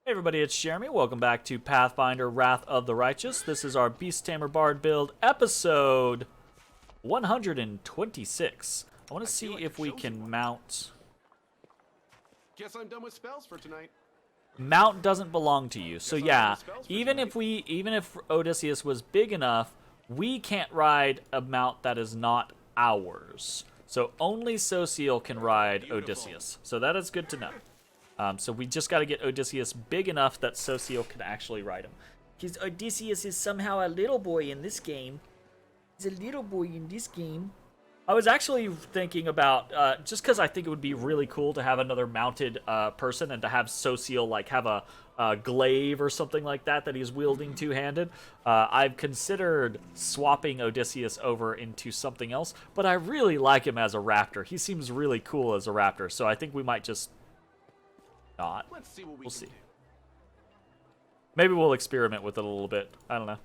Hey everybody, it's Jeremy. Welcome back to Pathfinder Wrath of the Righteous. This is our Beast Tamer Bard build, episode 126. I want to see if we can mount... Guess I'm done with spells for tonight. Mount doesn't belong to you. So yeah, even if Odysseus was big enough, we can't ride a mount that is not ours. So only Sociel can ride Odysseus. So that is good to know. So we just got to get Odysseus big enough that Sociel can actually ride him. Because Odysseus is somehow a little boy in this game. He's a little boy in this game. I was actually thinking about, just because I think it would be really cool to have another mounted person and to have Sociel like have a glaive or something like that he's wielding two-handed. I've considered swapping Odysseus over into something else, but I really like him as a raptor. He seems really cool as a raptor, so I think we might just... not. Let's see what we'll see. do. Maybe we'll experiment with it a little bit. I don't know.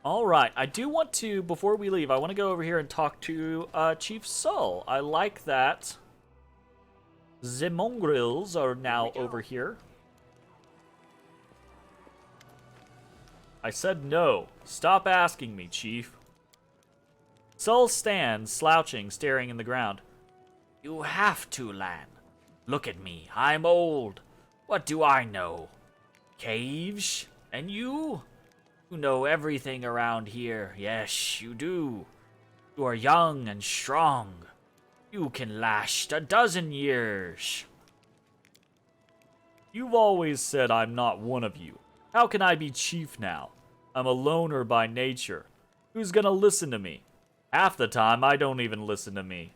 Alright, I do want to, before we leave, I want to go over here and talk to Chief Sol. I like that the mongrels are now over here. I said no. Stop asking me, Chief. Sol stands, slouching, staring in the ground. You have to, Lan. Look at me. I'm old. What do I know? Caves? And you? You know everything around here. Yes, you do. You are young and strong. You can last a dozen years. You've always said I'm not one of you. How can I be chief now? I'm a loner by nature. Who's gonna listen to me? Half the time, I don't even listen to me.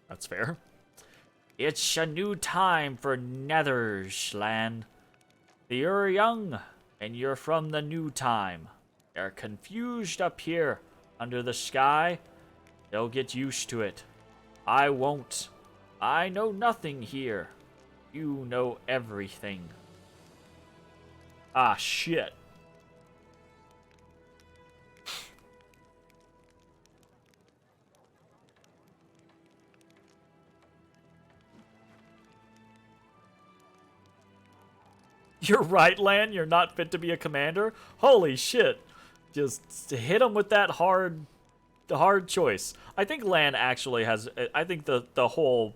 That's fair. It's a new time for Nethers, Lan. You're young, and you're from the new time. They're confused up here, under the sky. They'll get used to it. I won't. I know nothing here. You know everything. Ah, shit. You're right, Lan. You're not fit to be a commander. Holy shit! Just hit him with that hard choice. I think Lan actually has. I think the whole,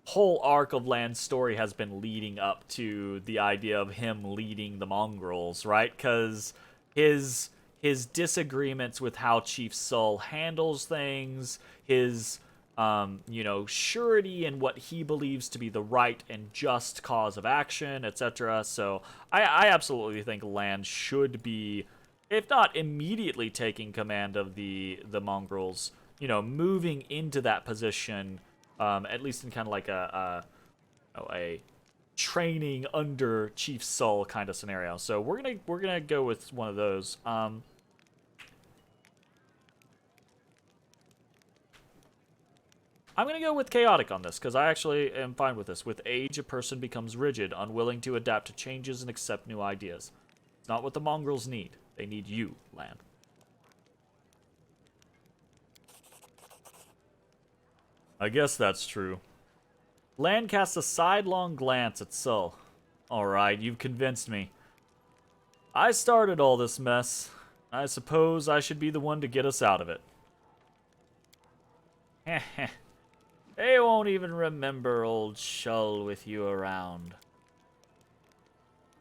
whole arc of Lan's story has been leading up to the idea of him leading the mongrels, right? Because his disagreements with how Chief Sol handles things, his surety in what he believes to be the right and just cause of action, etc. So I absolutely think Lan should be, if not immediately taking command of the mongrels, moving into that position, at least in kind of like a training under Chief Sol kind of scenario. So we're gonna go with one of those. I'm going to go with chaotic on this, because I actually am fine with this. With age, a person becomes rigid, unwilling to adapt to changes and accept new ideas. It's not what the mongrels need. They need you, Lan. I guess that's true. Lan casts a sidelong glance at Sol. Alright, you've convinced me. I started all this mess. I suppose I should be the one to get us out of it. Heh. They won't even remember old Shull with you around.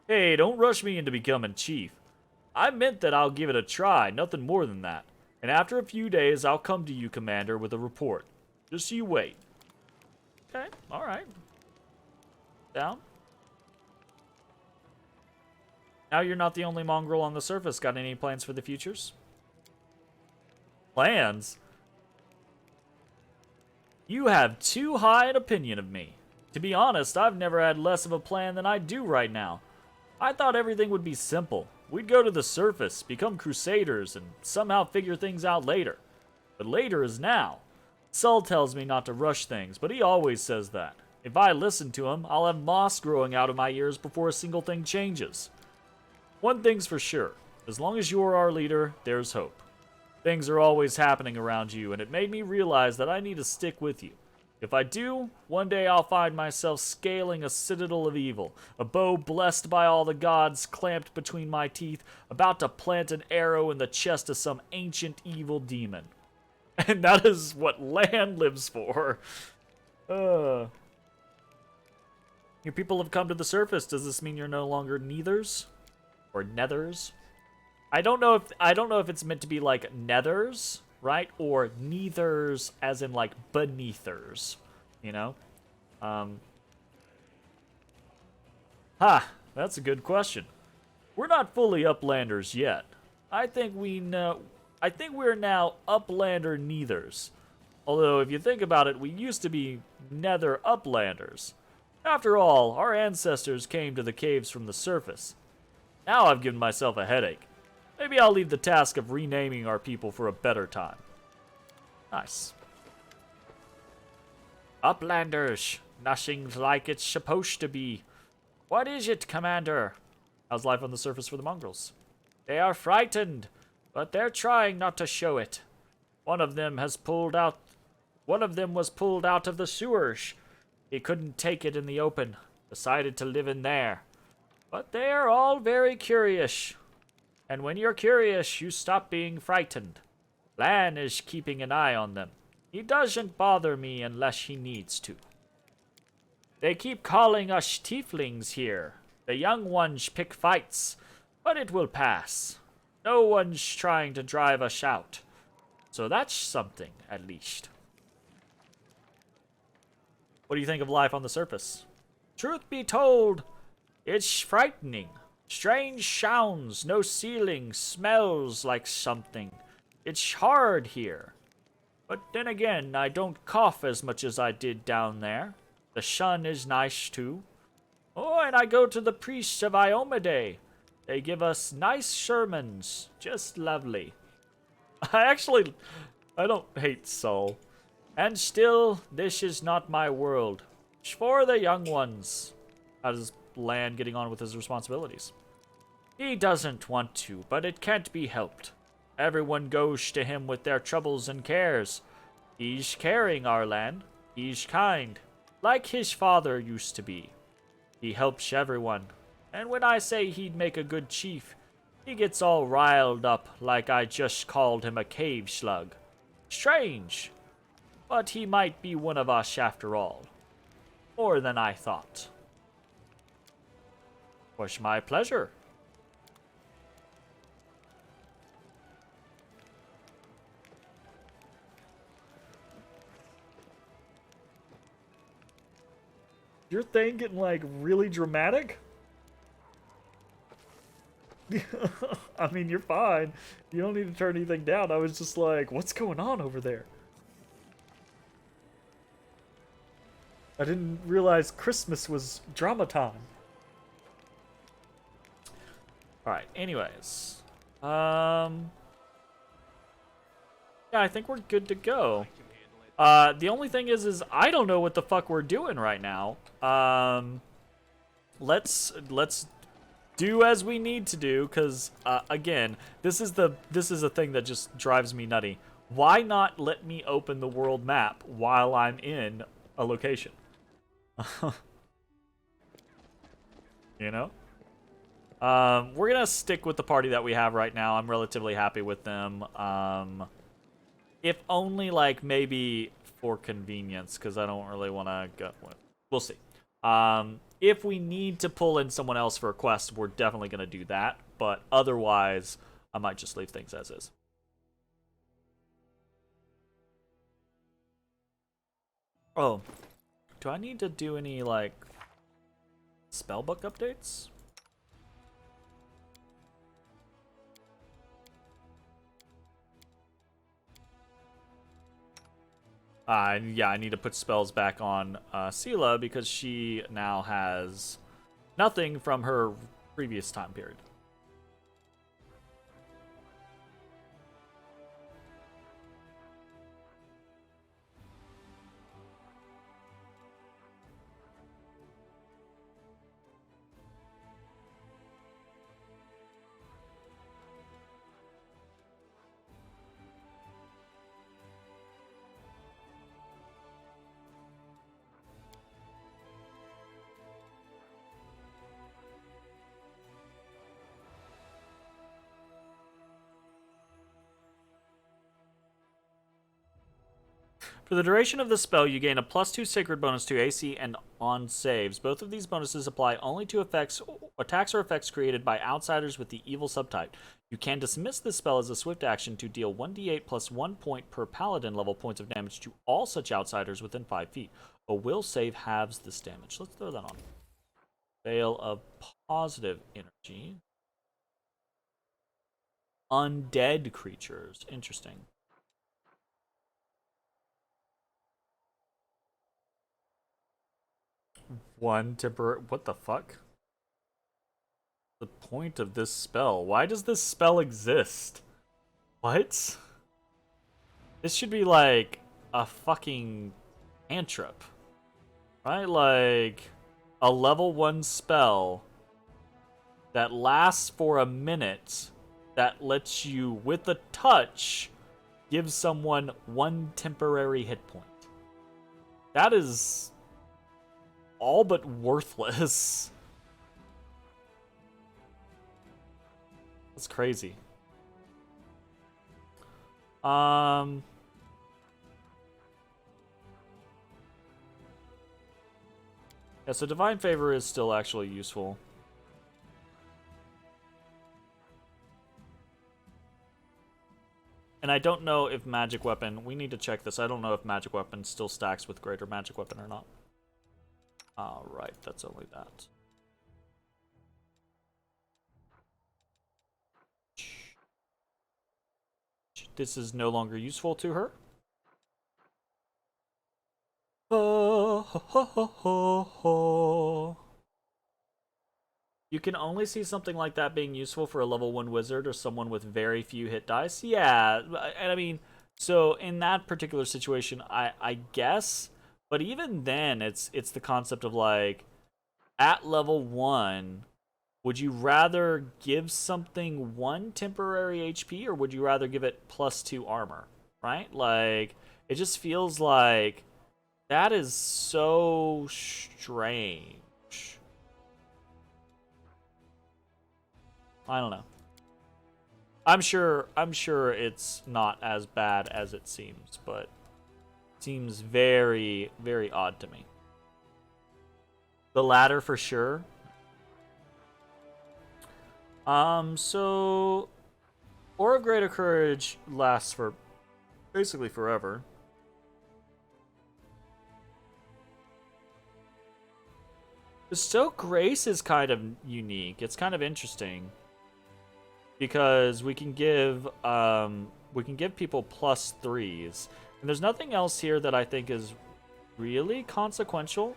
Hey, don't rush me into becoming chief. I meant that I'll give it a try, nothing more than that. And after a few days, I'll come to you, Commander, with a report. Just you wait. Okay, alright. Down. Now you're not the only mongrel on the surface. Got any plans for the futures? Plans? You have too high an opinion of me. To be honest, I've never had less of a plan than I do right now. I thought everything would be simple. We'd go to the surface, become crusaders, and somehow figure things out later. But later is now. Sol tells me not to rush things, but he always says that. If I listen to him, I'll have moss growing out of my ears before a single thing changes. One thing's for sure. As long as you're our leader, there's hope. Things are always happening around you, and it made me realize that I need to stick with you. If I do, one day I'll find myself scaling a citadel of evil, a bow blessed by all the gods clamped between my teeth, about to plant an arrow in the chest of some ancient evil demon. And that is what land lives for. Your people have come to the surface. Does this mean you're no longer neithers? Or nethers? I don't know if it's meant to be like nethers, right? Or neithers as in like beneathers, you know? That's a good question. We're not fully uplanders yet. I think we're now uplander neithers. Although if you think about it, we used to be nether uplanders. After all, our ancestors came to the caves from the surface. Now I've given myself a headache. Maybe I'll leave the task of renaming our people for a better time. Nice. Uplanders. Nothing's like it's supposed to be. What is it, Commander? How's life on the surface for the mongrels? They are frightened, but they're trying not to show it. One of them was pulled out of the sewers. He couldn't take it in the open. Decided to live in there. But they are all very curious. And when you're curious, you stop being frightened. Lan is keeping an eye on them. He doesn't bother me unless he needs to. They keep calling us tieflings here. The young ones pick fights, but it will pass. No one's trying to drive us out. So that's something, at least. What do you think of life on the surface? Truth be told, it's frightening. Strange sounds, no ceiling, smells like something. It's hard here. But then again, I don't cough as much as I did down there. The sun is nice too. Oh, and I go to the priests of Iomade. They give us nice sermons. Just lovely. I don't hate Sol. And still, this is not my world. It's for the young ones. How does Lan getting on with his responsibilities? He doesn't want to, but it can't be helped. Everyone goes to him with their troubles and cares. He's caring, our Lan. He's kind, like his father used to be. He helps everyone, and when I say he'd make a good chief, he gets all riled up like I just called him a cave slug. Strange, but he might be one of us after all. More than I thought. Was my pleasure. Your thing getting, like, really dramatic? I mean, you're fine. You don't need to turn anything down. I was just like, what's going on over there? I didn't realize Christmas was drama time. Alright, anyways. Yeah, I think we're good to go. The only thing is I don't know what the fuck we're doing right now. Let's do as we need to do, because again, this is a thing that just drives me nutty. Why not let me open the world map while I'm in a location? You know? We're gonna stick with the party that we have right now. I'm relatively happy with them. If only, like, maybe for convenience, because I don't really want to go. We'll see. If we need to pull in someone else for a quest, we're definitely going to do that. But otherwise, I might just leave things as is. Oh, do I need to do any, like, spellbook updates? Yeah, I need to put spells back on Sela because she now has nothing from her previous time period. For the duration of the spell, you gain a +2 sacred bonus to AC and on saves. Both of these bonuses apply only to attacks or effects created by outsiders with the evil subtype. You can dismiss this spell as a swift action to deal 1d8 plus 1 point per paladin level points of damage to all such outsiders within 5 feet. A will save halves this damage. Let's throw that on. Veil of positive energy. Undead creatures. Interesting. One temporary. What the fuck? The point of this spell. Why does this spell exist? What? This should be like a fucking cantrip. Right? Like a level 1 spell that lasts for a minute that lets you, with a touch, give someone 1 temporary hit point. That is all but worthless. That's crazy. Yeah, so Divine Favor is still actually useful. And I don't know if Magic Weapon, we need to check this. I don't know if Magic Weapon still stacks with Greater Magic Weapon or not. Right, that's only that. This is no longer useful to her. Oh, ho, ho, ho, ho, ho. You can only see something like that being useful for a level 1 wizard or someone with very few hit dice. Yeah, and I mean, so in that particular situation, I guess, but even then, it's the concept of like, at level 1, would you rather give something 1 temporary HP or would you rather give it +2 armor, right? Like, it just feels like that is so strange. I don't know. I'm sure it's not as bad as it seems, but it seems very, very odd to me. The latter for sure. So Aura of Greater Courage lasts for basically forever. Bestow Grace is kind of unique. It's kind of interesting because we can give people +3s, and there's nothing else here that I think is really consequential.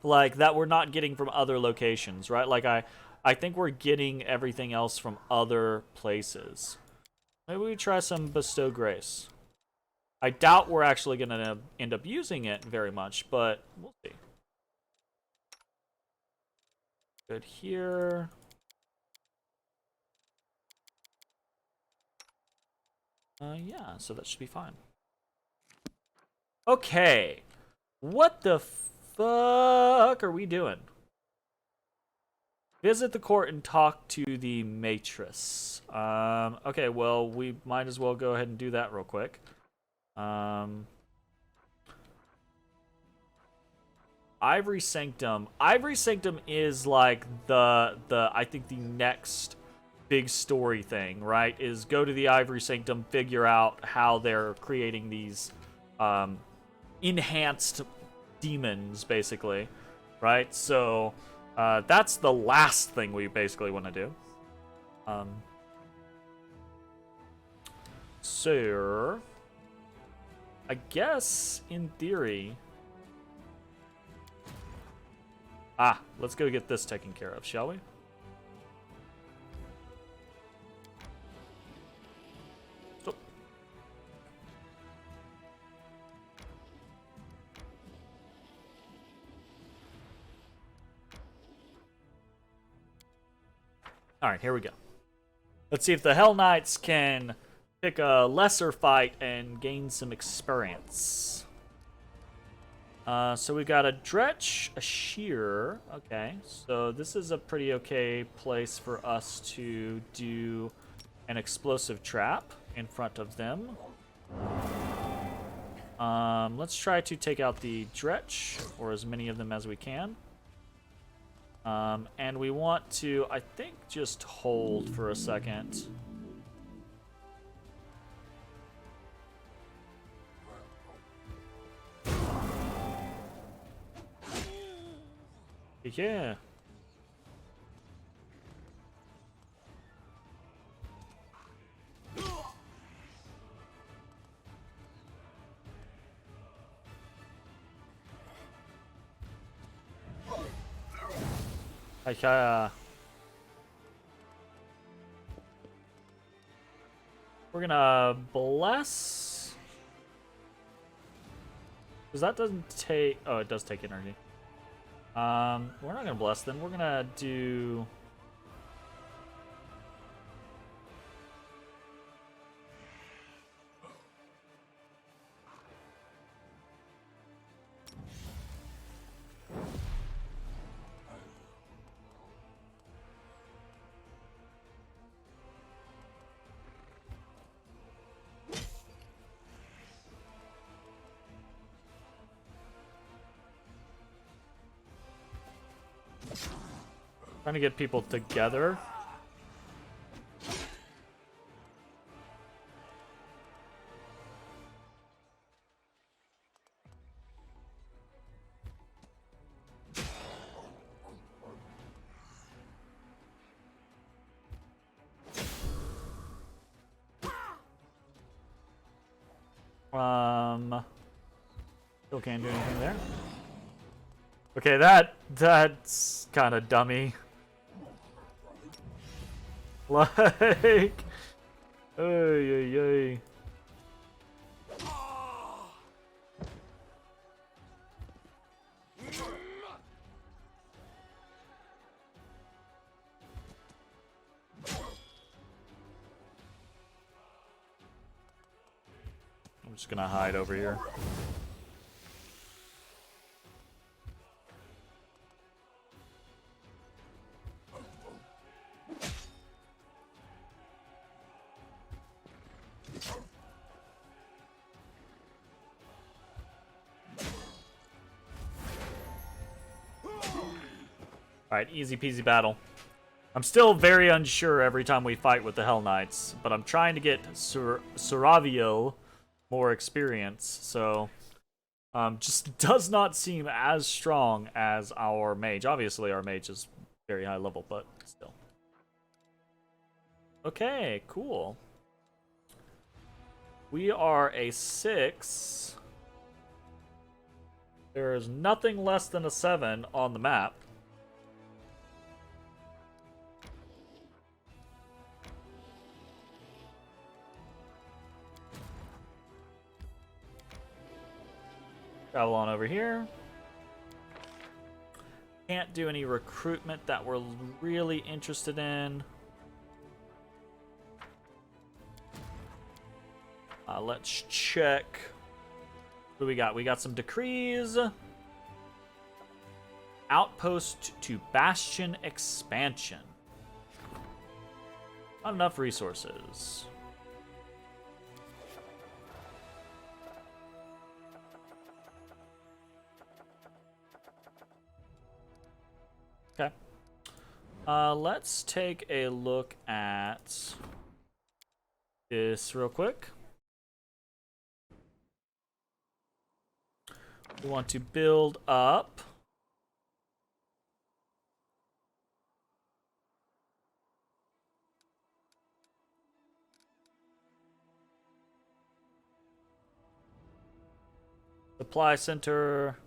Like, that we're not getting from other locations, right? Like, I think we're getting everything else from other places. Maybe we try some Bestow Grace. I doubt we're actually going to end up using it very much, but we'll see. Good here. Yeah, so that should be fine. Okay. What the fuck are we doing? Visit the court and talk to the Matress. Okay, well, we might as well go ahead and do that real quick. Ivory Sanctum. Ivory Sanctum is like the I think the next big story thing, right? Is go to the Ivory Sanctum, figure out how they're creating these enhanced demons, basically, right? So that's the last thing we basically want to do. So I guess in theory, let's go get this taken care of, shall we? So, alright, here we go. Let's see if the Hell Knights can pick a lesser fight and gain some experience. So we got a Dretch, a Shear. Okay, so this is a pretty okay place for us to do an explosive trap. in front of them. Let's try to take out the Dretch, or as many of them as we can. And we want to, I think, just hold for a second. Yeah. We're gonna bless. Because that doesn't take. Oh, it does take energy. We're not gonna bless them. We're gonna do. Trying to get people together. Still can't do anything there. Okay, that's kind of dummy. Like, ay, ay, ay. I'm just gonna hide over here. Alright, easy peasy battle. I'm still very unsure every time we fight with the Hell Knights, but I'm trying to get Suraviel more experience, so just does not seem as strong as our mage. Obviously, our mage is very high level, but still. Okay, cool. We are a 6. There is nothing less than a 7 on the map. Travel on over here. Can't do any recruitment that we're really interested in. Let's check. What do we got? We got some decrees. Outpost to Bastion expansion. Not enough resources. Okay. Let's take a look at this real quick. We want to build up supply center.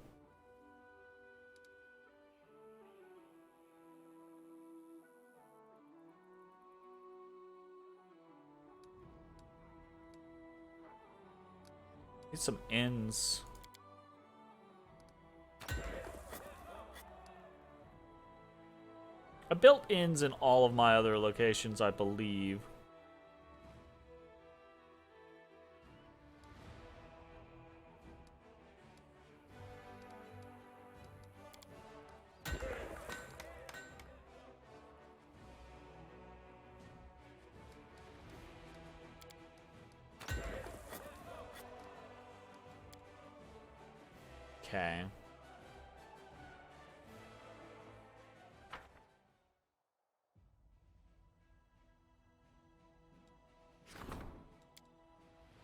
Need some inns. I built inns in all of my other locations, I believe. Okay.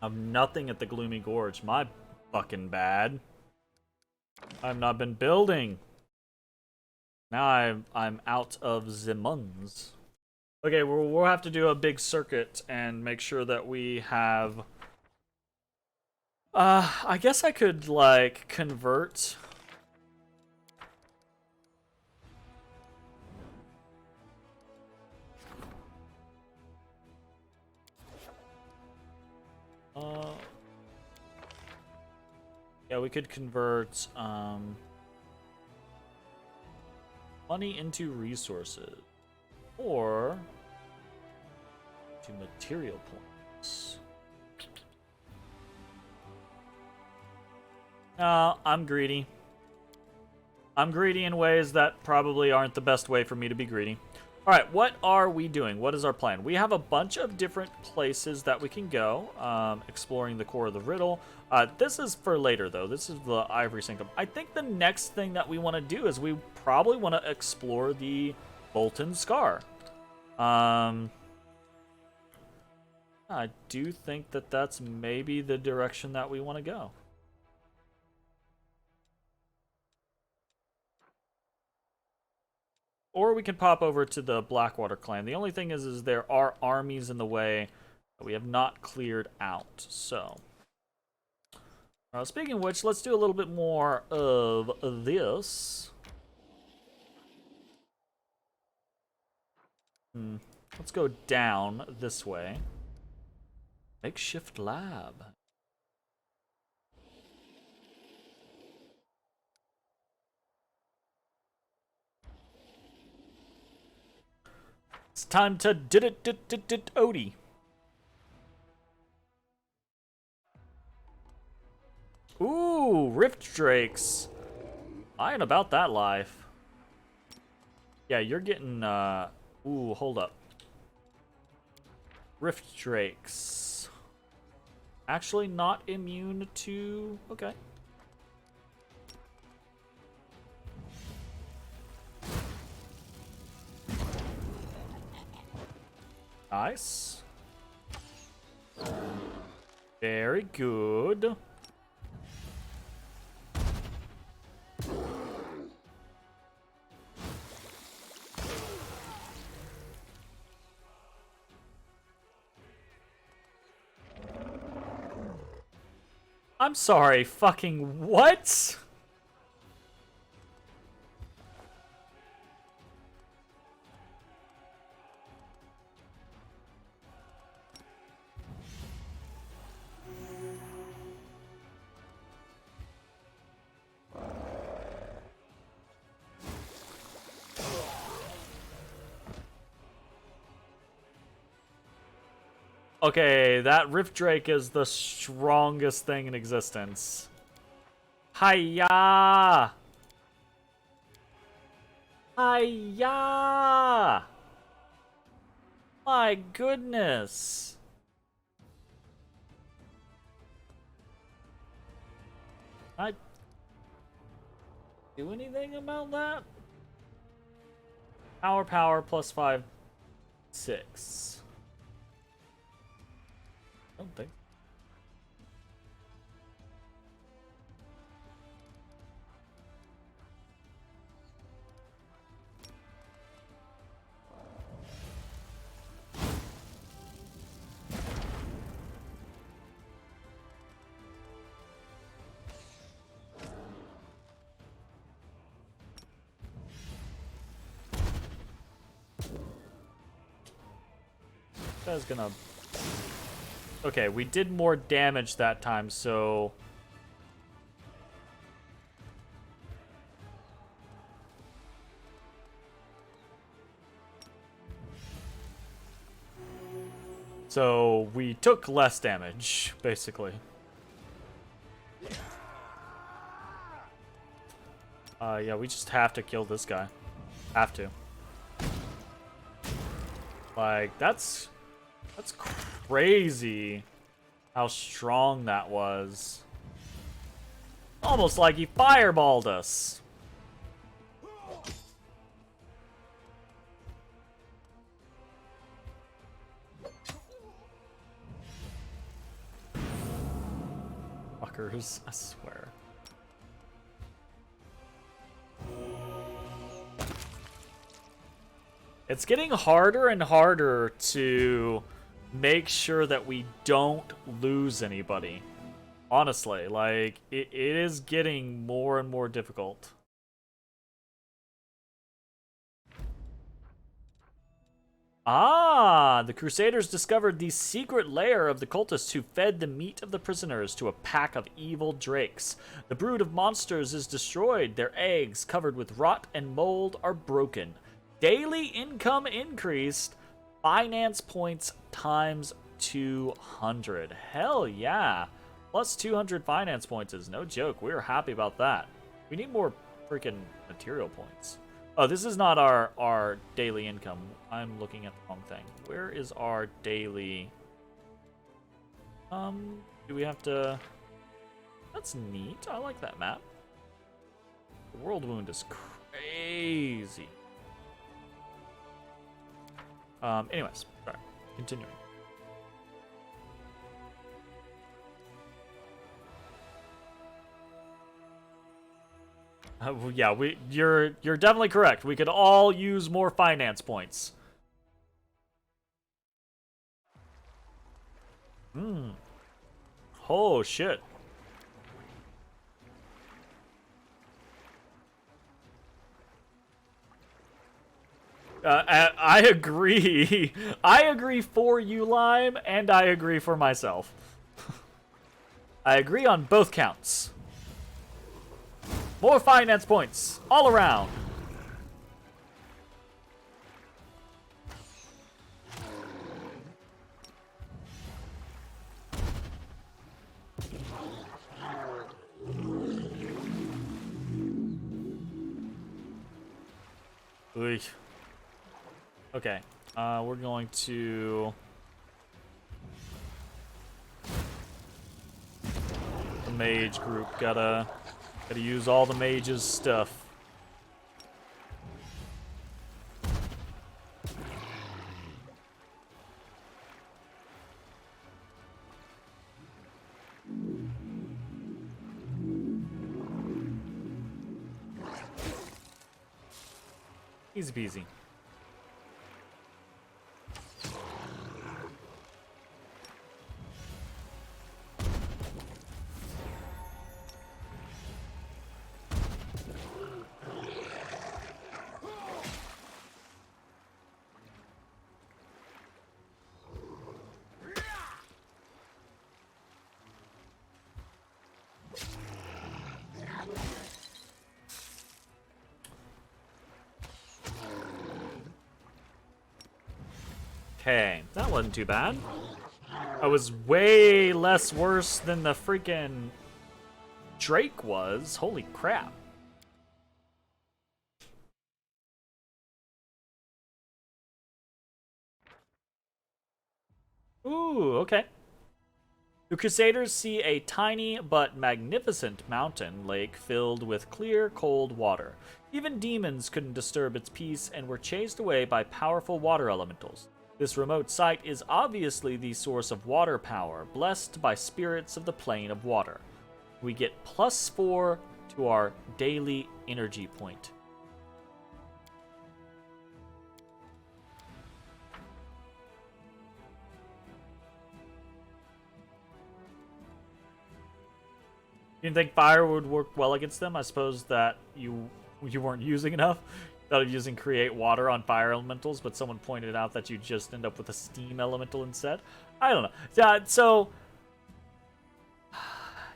I've nothing at the Gloomy Gorge. My fucking bad. I've not been building. Now I'm out of Zimuns. Okay, we'll have to do a big circuit and make sure that we have... I guess I could, like, convert... Yeah, we could convert, money into resources. Or... to material points. No, I'm greedy. I'm greedy in ways that probably aren't the best way for me to be greedy. Alright, what are we doing? What is our plan? We have a bunch of different places that we can go, exploring the core of the riddle. This is for later, though. This is the Ivory Sanctum. I think the next thing that we want to do is we probably want to explore the Molten Scar. I do think that that's maybe the direction that we want to go. Or we can pop over to the Blackwater clan. The only thing is there are armies in the way that we have not cleared out. So, speaking of which, let's do a little bit more of this. Let's go down this way. Makeshift lab. It's time to Odie. Ooh, Rift Drakes. I ain't about that life. Yeah, you're getting, ooh, hold up. Rift Drakes. Actually not immune to... Okay. Nice. Very good. I'm sorry, fucking what? Okay, that Rift Drake is the strongest thing in existence. Hiya! Hiya! My goodness. Can I do anything about that? Power plus 5, 6. I don't think. That's gonna... Okay, we did more damage that time, so... So, we took less damage, basically. Yeah, we just have to kill this guy. Have to. Like, that's crazy how strong that was. Almost like he fireballed us. Fuckers, I swear. It's getting harder and harder to make sure that we don't lose anybody. Honestly, like, it is getting more and more difficult. Ah, the Crusaders discovered the secret lair of the cultists who fed the meat of the prisoners to a pack of evil drakes. The brood of monsters is destroyed. Their eggs, covered with rot and mold, are broken. Daily income increased. Finance points times 200. Hell yeah. Plus 200 finance points is no joke. We're happy about that. We need more freaking material points. Oh, this is not our daily income. I'm looking at the wrong thing. Where is our daily... do we have to... That's neat. I like that map. The world wound is crazy. Anyways, sorry. Continuing. Yeah, you're definitely correct. We could all use more finance points. Oh shit. I agree. I agree for you, Lime, and I agree for myself. I agree on both counts. More finance points all around. Oy. Okay, we're going to... The mage group, gotta use all the mage's stuff. Easy peasy. Okay, that wasn't too bad. I was way less worse than the freaking Drake was. Holy crap. Ooh, okay. The Crusaders see a tiny but magnificent mountain lake filled with clear, cold water. Even demons couldn't disturb its peace and were chased away by powerful water elementals. This remote site is obviously the source of water power, blessed by spirits of the plane of water. We get +4 to our daily energy point. You didn't think fire would work well against them? I suppose that you weren't using enough. Thought of using create water on fire elementals, but someone pointed out that you just end up with a steam elemental instead. I don't know. Yeah, so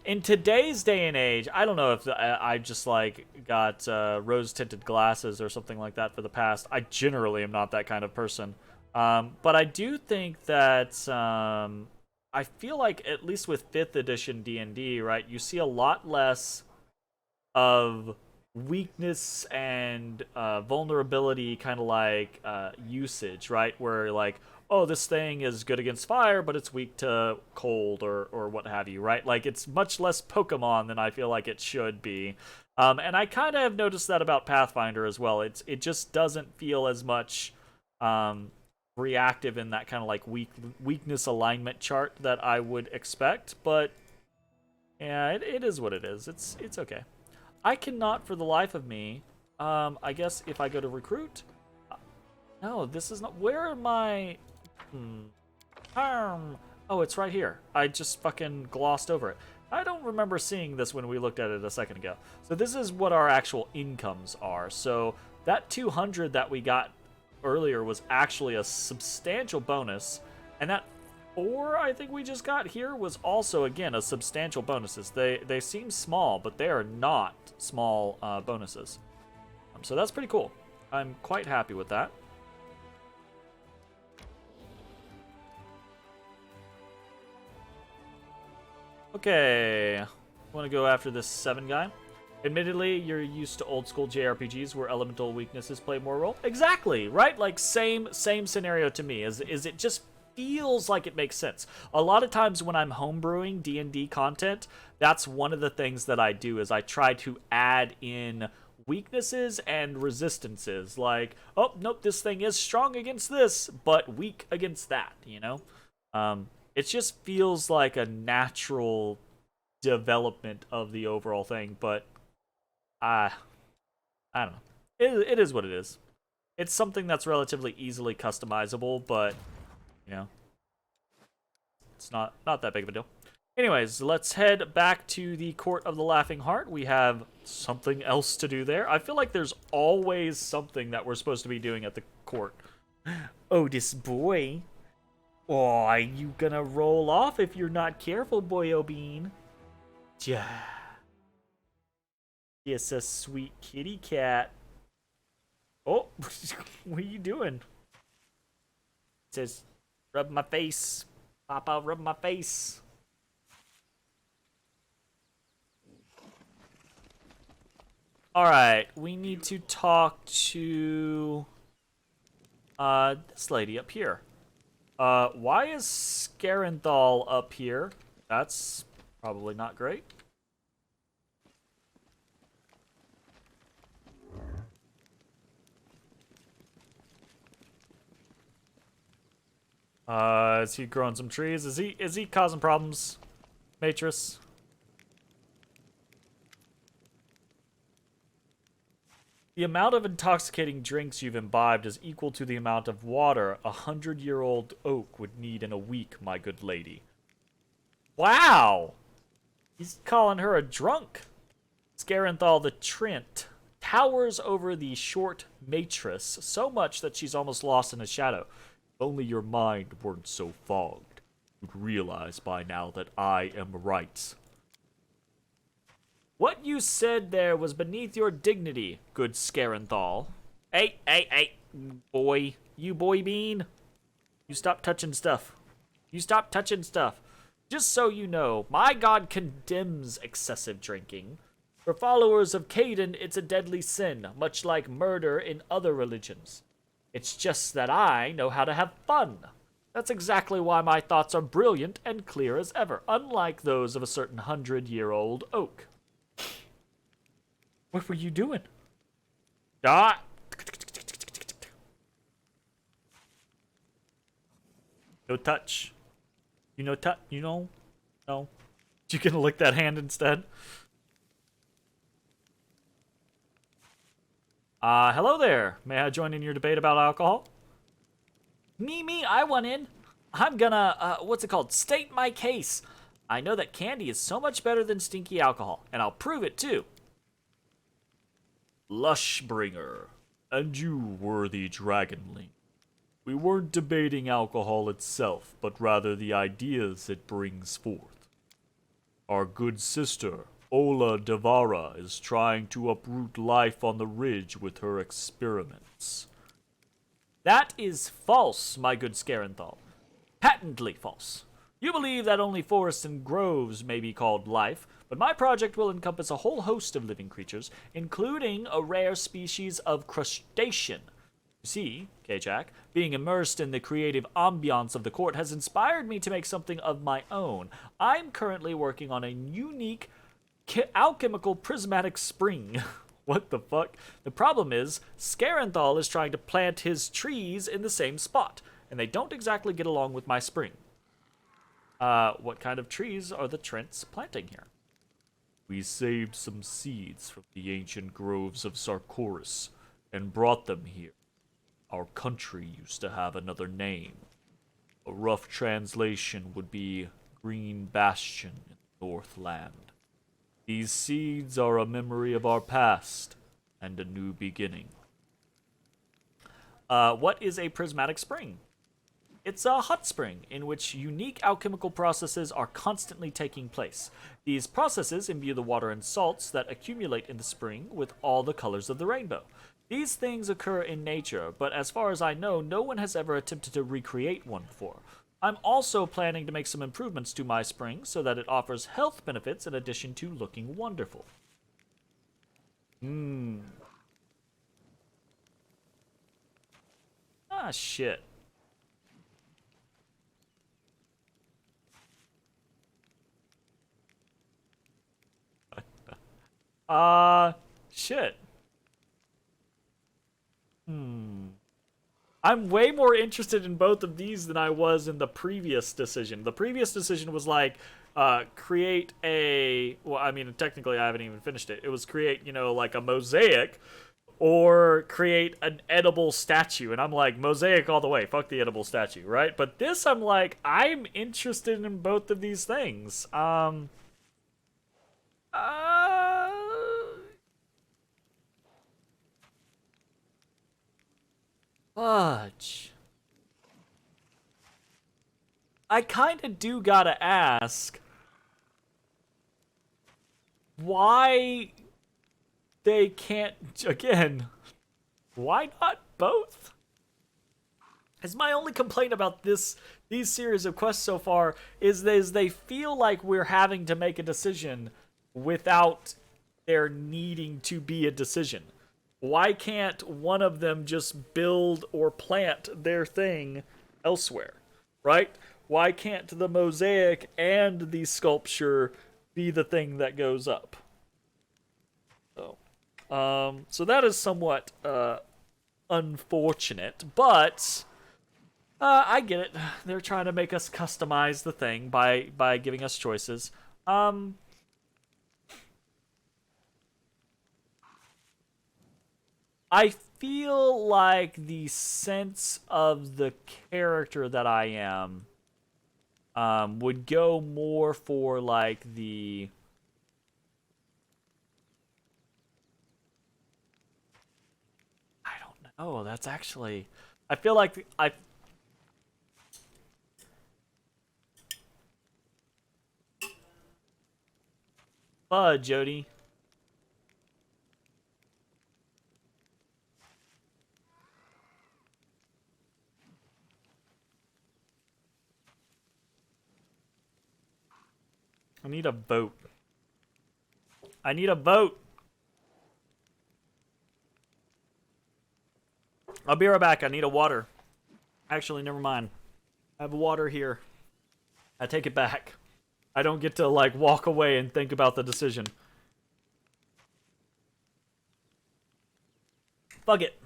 in today's day and age, I don't know if I just like got rose-tinted glasses or something like that for the past. I generally am not that kind of person, but I do think that I feel like at least with 5th edition D&D, right, you see a lot less of weakness and vulnerability kind of like usage, right? Where like, oh, this thing is good against fire, but it's weak to cold or what have you, right? Like it's much less Pokemon than I feel like it should be. And I kind of have noticed that about Pathfinder as well. It just doesn't feel as much reactive in that kind of like weakness alignment chart that I would expect, but yeah, it is what it is. It's okay. I cannot for the life of me. I guess if I go to recruit. No, this is not. Where am I? Oh, it's right here. I just fucking glossed over it. I don't remember seeing this when we looked at it a second ago. So this is what our actual incomes are. So that 200 that we got earlier was actually a substantial bonus, and that 4 I think we just got here was also again a substantial bonuses. They seem small, but they are not small bonuses. So that's pretty cool. I'm quite happy with that. Okay, want to go after this 7 guy. Admittedly, you're used to old school JRPGs where elemental weaknesses play more role. Exactly, right? Like same scenario to me. Is it just feels like it makes sense. A lot of times when I'm homebrewing D&D content, that's one of the things that I do is I try to add in weaknesses and resistances. Like, oh, nope, this thing is strong against this, but weak against that, you know? It just feels like a natural development of the overall thing, but I don't know. It is what it is. It's something that's relatively easily customizable, but you know, it's not that big of a deal. Anyways, let's head back to the Court of the Laughing Heart. We have something else to do there. I feel like there's always something that we're supposed to be doing at the court. Oh, this boy. Oh, are you gonna roll off if you're not careful, Boyo Bean? Yeah. Yes, a sweet kitty cat. Oh, what are you doing? It says, rub my face. Papa, rub my face. Alright, we need to talk to this lady up here. Why is Scarenthal up here? That's probably not great. Is he growing some trees? Is he causing problems, Matris? The amount of intoxicating drinks you've imbibed is equal to the amount of water a 100-year-old oak would need in a week, my good lady. Wow! He's calling her a drunk. Scarenthal the Trent towers over the short Matris so much that she's almost lost in his shadow. If only your mind weren't so fogged, you'd realize by now that I am right. What you said there was beneath your dignity, good Scarenthal. Hey, boy. You boy bean. You stop touching stuff. You stop touching stuff. Just so you know, my god condemns excessive drinking. For followers of Caden, it's a deadly sin, much like murder in other religions. It's just that I know how to have fun. That's exactly why my thoughts are brilliant and clear as ever, unlike those of a certain 100-year-old oak. What were you doing? Ah! No touch. You know touch? You know? No. You gonna lick that hand instead? Hello there. May I join in your debate about alcohol? Me, I want in. I'm gonna, what's it called? State my case. I know that candy is so much better than stinky alcohol, and I'll prove it too. Lushbringer, and you, worthy dragonling. We weren't debating alcohol itself, but rather the ideas it brings forth. Our good sister, Ola Devara, is trying to uproot life on the ridge with her experiments. That is false, my good Scarenthal. Patently false. You believe that only forests and groves may be called life, but my project will encompass a whole host of living creatures, including a rare species of crustacean. You see, K-Jack, being immersed in the creative ambiance of the court has inspired me to make something of my own. I'm currently working on a unique alchemical prismatic spring. What the fuck? The problem is, Scarenthal is trying to plant his trees in the same spot, and they don't exactly get along with my spring. What kind of trees are the Trents planting here? We saved some seeds from the ancient groves of Sarkoris and brought them here. Our country used to have another name. A rough translation would be Green Bastion in the Northland. These seeds are a memory of our past and a new beginning. What is a prismatic spring? It's a hot spring in which unique alchemical processes are constantly taking place. These processes imbue the water and salts that accumulate in the spring with all the colors of the rainbow. These things occur in nature, but as far as I know, no one has ever attempted to recreate one before. I'm also planning to make some improvements to my spring so that it offers health benefits in addition to looking wonderful. Ah, shit. Shit. I'm way more interested in both of these than I was in the previous decision. The previous decision was like, create a... Well, I mean, technically I haven't even finished it. It was create, you know, like a mosaic or create an edible statue. And I'm like, mosaic all the way. Fuck the edible statue, right? But this, I'm like, I'm interested in both of these things. Fudge. I kind of do gotta ask why they can't, again, why not both? As my only complaint about these series of quests so far is they feel like we're having to make a decision without there needing to be a decision. Why can't one of them just build or plant their thing elsewhere, right? Why can't the mosaic and the sculpture be the thing that goes up? So that is somewhat unfortunate, but I get it. They're trying to make us customize the thing by giving us choices. I feel like the sense of the character that I am would go more for like the... I don't know. That's actually... I feel like Jody. I need a boat. I need a boat. I'll be right back. I need a water. Actually, never mind. I have water here. I take it back. I don't get to, like, walk away and think about the decision. Fuck it.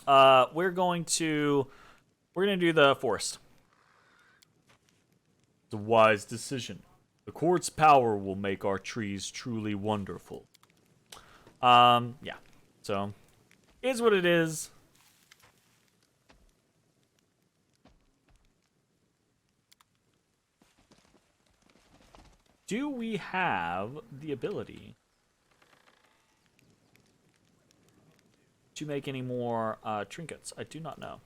We're gonna do the forest. It's a wise decision. The court's power will make our trees truly wonderful. Yeah. So, is what it is. Do we have the ability to make any more trinkets? I do not know.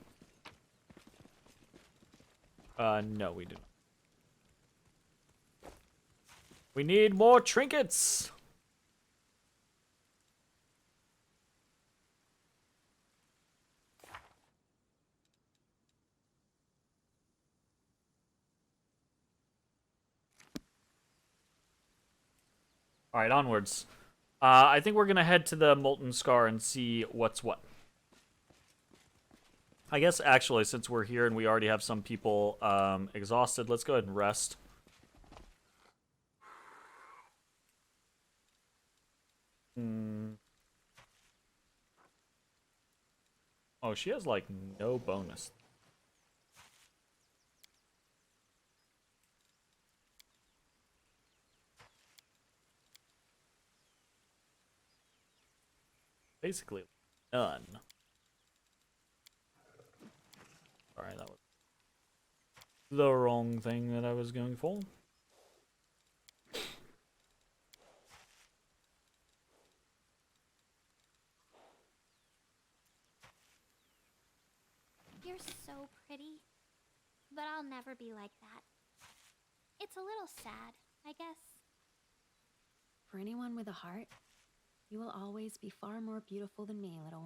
No, we do not. We need more trinkets! All right, onwards. I think we're gonna head to the Molten Scar and see what's what. I guess actually, since we're here and we already have some people exhausted, let's go ahead and rest. Oh, she has like no bonus. Basically, none. Sorry, that was the wrong thing that I was going for. You're so pretty, but I'll never be like that. It's a little sad, I guess. For anyone with a heart, you will always be far more beautiful than me, little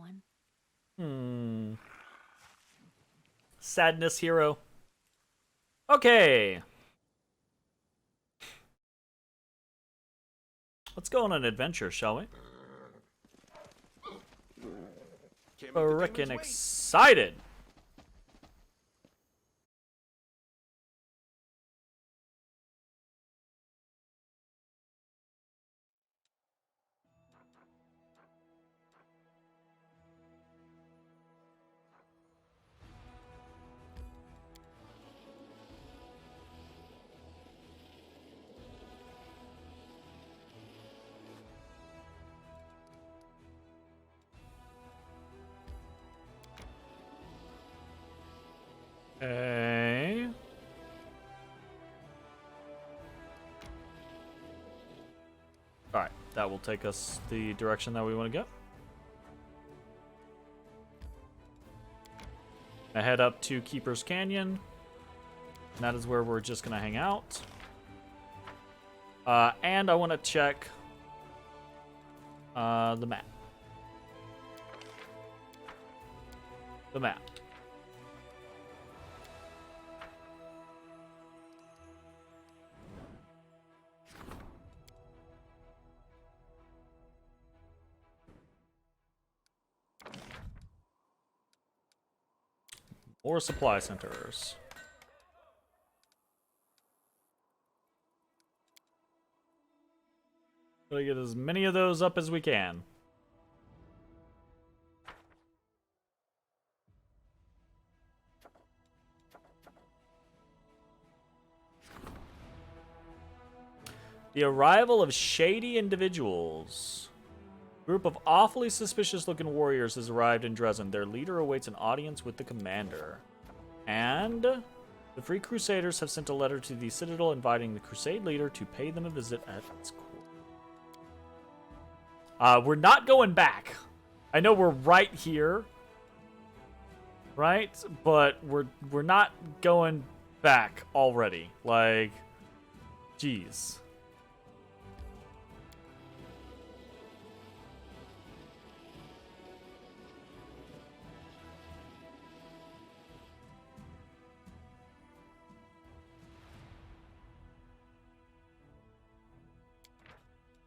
one. Sadness hero. Okay. Let's go on an adventure, shall we? Can't make the Frickin' Tamer's wait. excited. Okay. Alright, that will take us the direction that we want to go. I head up to Keeper's Canyon. And that is where we're just going to hang out. And I want to check the map. The map. Or supply centers. Gotta get as many of those up as we can. The arrival of shady individuals. A group of awfully suspicious-looking warriors has arrived in Dresden. Their leader awaits an audience with the commander. And the Free Crusaders have sent a letter to the Citadel inviting the Crusade leader to pay them a visit at its court. We're not going back. I know we're right here, right? But we're not going back already. Like, jeez.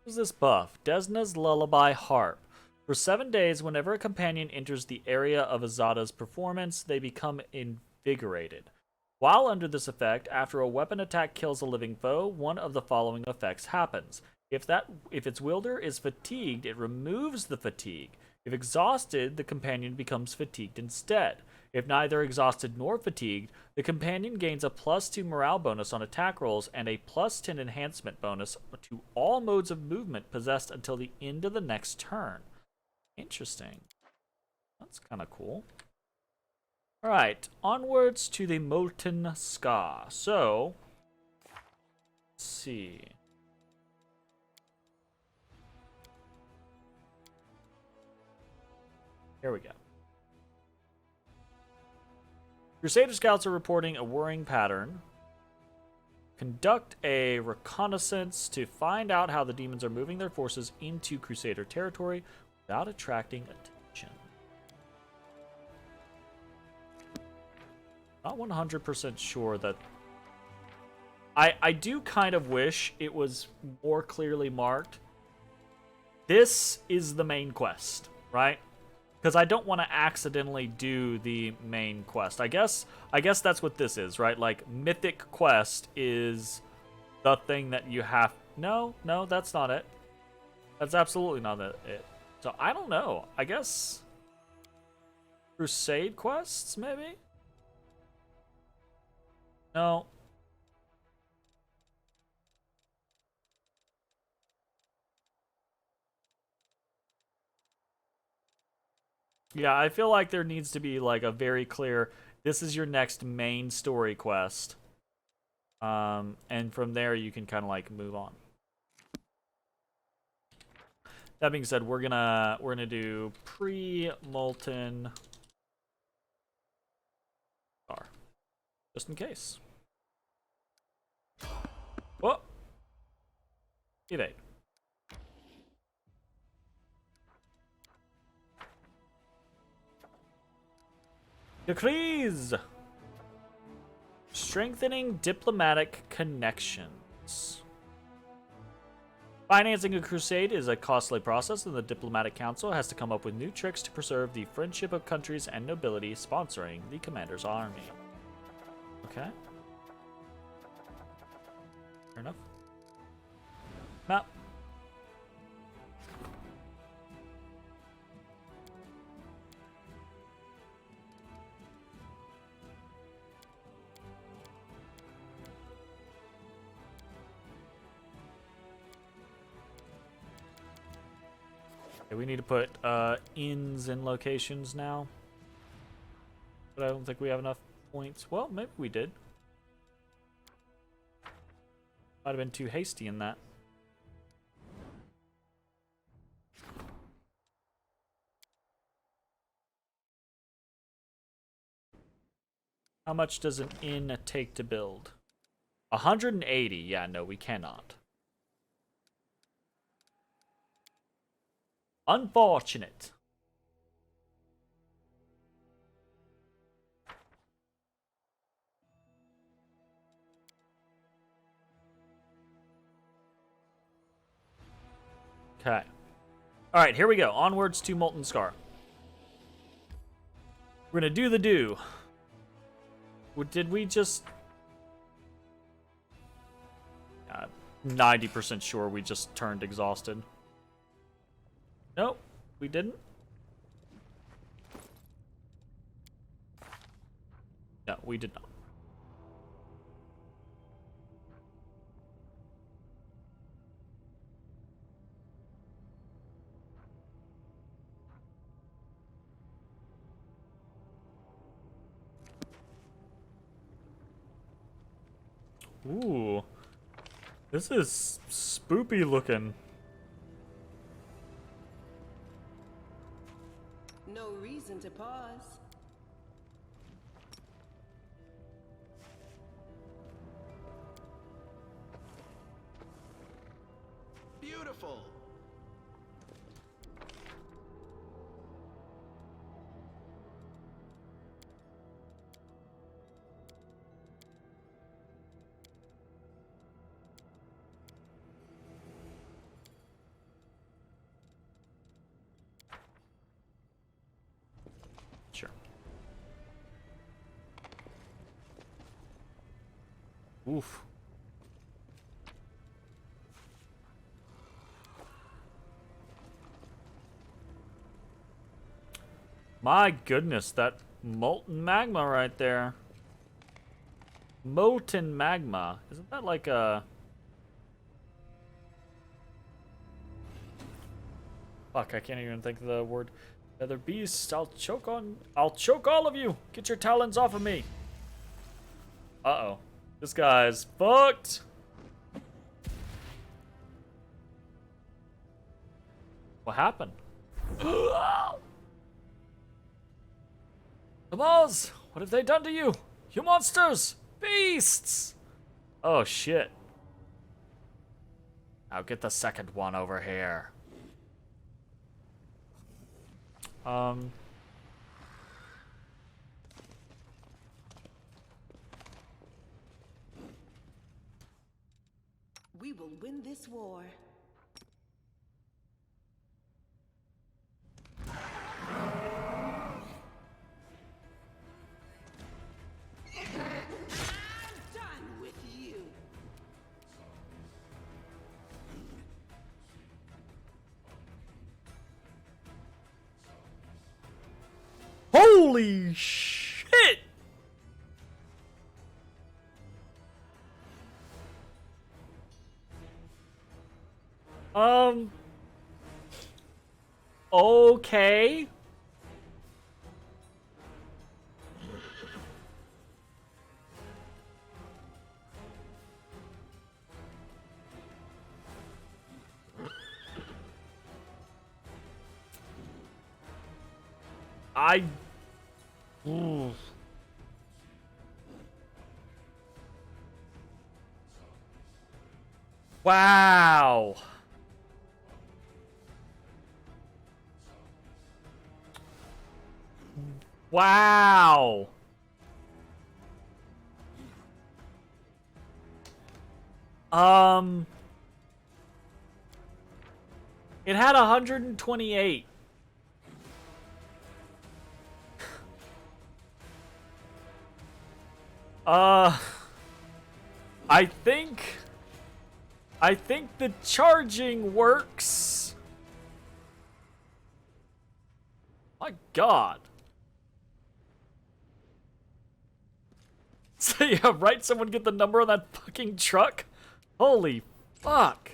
Who's this buff? Desna's Lullaby Harp. For 7 days, whenever a companion enters the area of Azada's performance, they become invigorated. While under this effect, after a weapon attack kills a living foe, one of the following effects happens. If its wielder is fatigued, it removes the fatigue. If exhausted, the companion becomes fatigued instead. If neither exhausted nor fatigued, the companion gains a +2 morale bonus on attack rolls and a +10 enhancement bonus to all modes of movement possessed until the end of the next turn. Interesting. That's kind of cool. Alright, onwards to the Molten Scar. So, let's see. Here we go. Crusader scouts are reporting a worrying pattern. Conduct a reconnaissance to find out how the demons are moving their forces into Crusader territory without attracting attention. Not 100% sure that... I do kind of wish it was more clearly marked this is the main quest, right? Because I don't want to accidentally do the main quest. I guess that's what this is, right? Like, Mythic Quest is the thing that you have... No, that's not it. That's absolutely not it. So, I don't know. I guess... Crusade quests, maybe? No. Yeah, I feel like there needs to be like a very clear, this is your next main story quest. And from there you can kind of like move on. That being said, we're gonna do pre-Molten Scar, just in case. Whoa! Evade. Decrees! Strengthening diplomatic connections. Financing a crusade is a costly process, and the diplomatic council has to come up with new tricks to preserve the friendship of countries and nobility sponsoring the commander's army. Okay. Fair enough. Map. Okay, we need to put inns in locations now. But I don't think we have enough points. Well, maybe we did. Might have been too hasty in that. How much does an inn take to build? 180. Yeah, no, we cannot. Unfortunate. Okay. Alright, here we go. Onwards to Molten Scar. We're gonna do the do. Did we just... 90% sure we just turned exhausted. Nope, we didn't. No, we did not. Ooh. This is spoopy looking. No reason to pause. Beautiful. Sure. Oof. My goodness, that molten magma right there. Molten magma. Isn't that like a... Fuck, I can't even think of the word. Other beasts, I'll choke all of you! Get your talons off of me! Uh-oh. This guy's fucked! What happened? Kamaz! What have they done to you? You monsters! Beasts! Oh, shit. Now get the second one over here. We will win this war. Holy shit! Okay. Ooh. Wow. Wow. It had 128. I think the charging works. My God. So yeah, right? Someone get the number on that fucking truck? Holy fuck.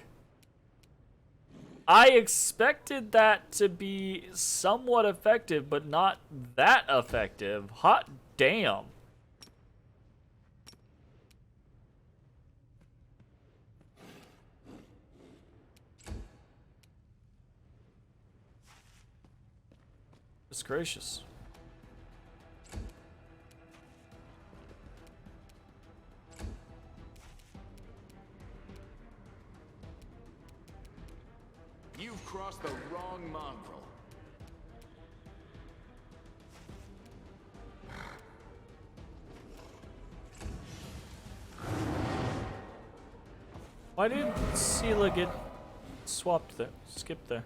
I expected that to be somewhat effective, but not that effective. Hot damn. Goodness gracious. You've crossed the wrong mongrel. Why did Sela get swapped there? Skipped there?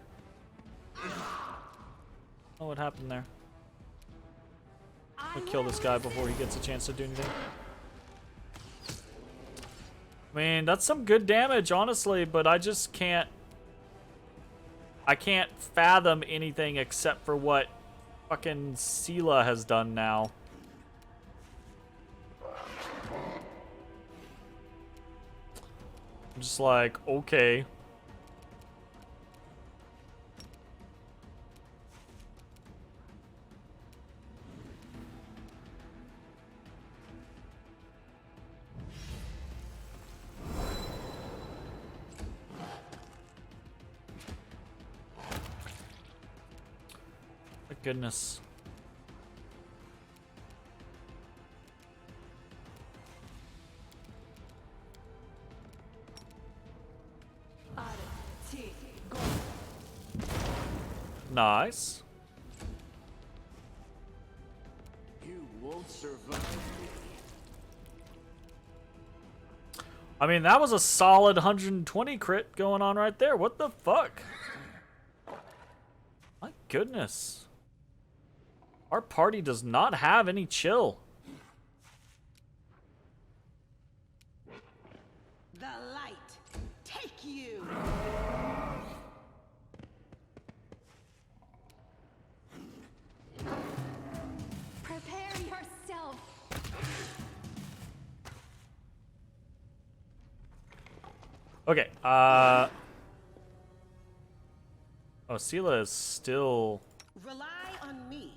Oh, what happened there? I'm gonna kill this guy before he gets a chance to do anything. I mean, that's some good damage, honestly, but I just can't... I can't fathom anything except for what fucking Sela has done now. I'm just like, okay. My goodness. Nice. You won't survive me. I mean, that was a solid 120 crit going on right there. What the fuck? My goodness. Our party does not have any chill. The light, take you. Prepare yourself. Okay, oh, Sela is still... Rely on me.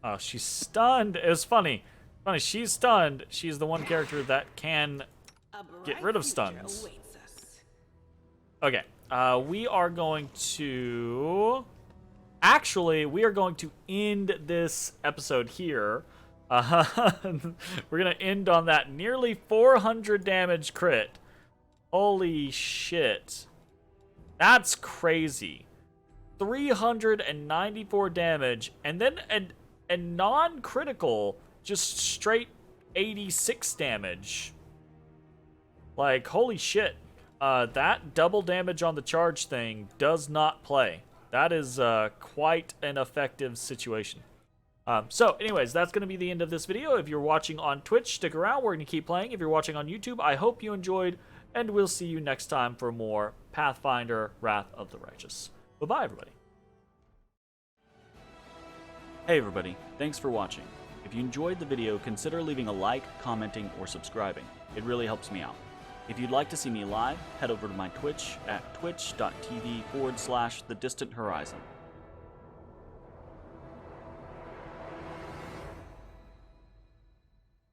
Oh, she's stunned. It was funny. Funny, she's stunned. She's the one character that can A get bright rid of future stuns. awaits us. Okay, we are going to... Actually, we are going to end this episode here. We're going to end on that nearly 400 damage crit. Holy shit. That's crazy. 394 damage, and then a non-critical, just straight 86 damage. Like, holy shit. That double damage on the charge thing does not play. That is quite an effective situation. So, anyways, that's going to be the end of this video. If you're watching on Twitch, stick around. We're going to keep playing. If you're watching on YouTube, I hope you enjoyed, and we'll see you next time for more Pathfinder: Wrath of the Righteous. Bye-bye, everybody. Hey everybody, thanks for watching. If you enjoyed the video, consider leaving a like, commenting, or subscribing. It really helps me out. If you'd like to see me live, head over to my Twitch at twitch.tv/thedistanthorizon.